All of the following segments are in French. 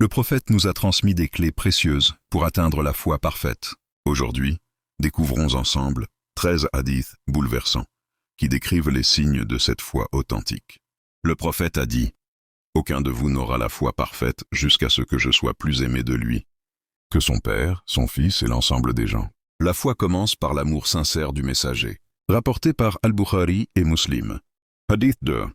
Le prophète nous a transmis des clés précieuses pour atteindre la foi parfaite. Aujourd'hui, découvrons ensemble 13 hadiths bouleversants qui décrivent les signes de cette foi authentique. Le prophète a dit « Aucun de vous n'aura la foi parfaite jusqu'à ce que je sois plus aimé de lui que son père, son fils et l'ensemble des gens. » La foi commence par l'amour sincère du messager. Rapporté par Al-Bukhari et Muslim. Hadith 2.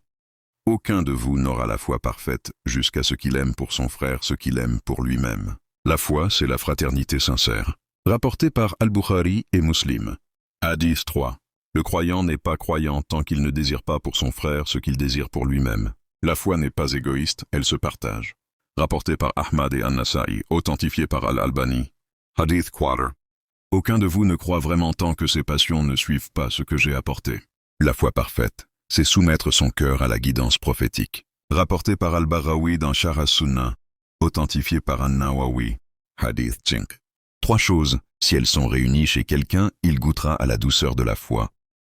Aucun de vous n'aura la foi parfaite jusqu'à ce qu'il aime pour son frère ce qu'il aime pour lui-même. La foi, c'est la fraternité sincère. Rapporté par Al-Bukhari et Muslim. Hadith 3. Le croyant n'est pas croyant tant qu'il ne désire pas pour son frère ce qu'il désire pour lui-même. La foi n'est pas égoïste, elle se partage. Rapporté par Ahmad et An-Nasa'i, authentifié par Al-Albani. Hadith 4. Aucun de vous ne croit vraiment tant que ses passions ne suivent pas ce que j'ai apporté. La foi parfaite, c'est soumettre son cœur à la guidance prophétique. Rapporté par Al-Barawi dans Sharh as-Sunnah, authentifié par An-Nawawi. Hadith 5. Trois choses, si elles sont réunies chez quelqu'un, il goûtera à la douceur de la foi.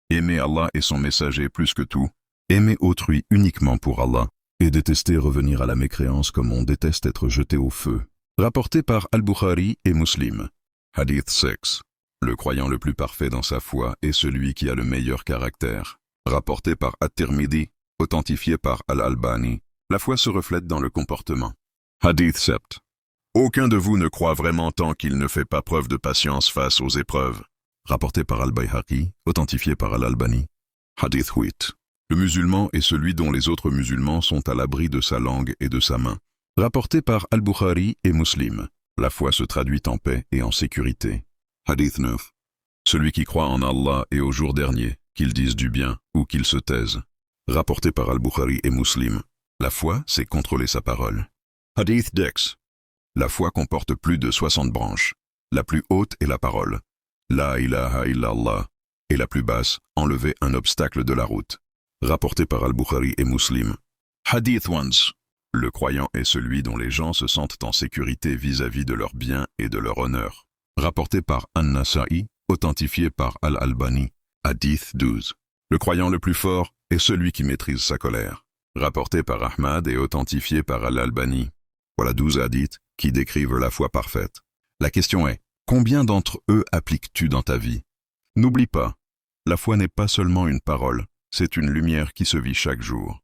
Aimer Allah et son messager plus que tout, aimer autrui uniquement pour Allah, et détester revenir à la mécréance comme on déteste être jeté au feu. Rapporté par Al-Bukhari et Muslim. Hadith 6. Le croyant le plus parfait dans sa foi est celui qui a le meilleur caractère. Rapporté par At-Tirmidhi, authentifié par Al-Albani. La foi se reflète dans le comportement. Hadith 7. Aucun de vous ne croit vraiment tant qu'il ne fait pas preuve de patience face aux épreuves. Rapporté par Al-Bayhaqi, authentifié par Al-Albani. Hadith 8. Le musulman est celui dont les autres musulmans sont à l'abri de sa langue et de sa main. Rapporté par Al-Bukhari et Muslim. La foi se traduit en paix et en sécurité. Hadith 9. Celui qui croit en Allah et au jour dernier, qu'il dise du bien ou qu'il se taise. Rapporté par Al-Bukhari et Muslim. La foi, c'est contrôler sa parole. Hadith 10. La foi comporte plus de 60 branches. La plus haute est la parole. La ilaha illallah. Et la plus basse, enlever un obstacle de la route. Rapporté par Al-Bukhari et Muslim. Hadith 11. Le croyant est celui dont les gens se sentent en sécurité vis-à-vis de leurs biens et de leur honneur. Rapporté par An-Nasa'i, authentifié par Al-Albani. Hadith 12. Le croyant le plus fort est celui qui maîtrise sa colère. Rapporté par Ahmad et authentifié par Al-Albani. Voilà 12 hadiths qui décrivent la foi parfaite. La question est, combien d'entre eux appliques-tu dans ta vie? N'oublie pas, la foi n'est pas seulement une parole, c'est une lumière qui se vit chaque jour.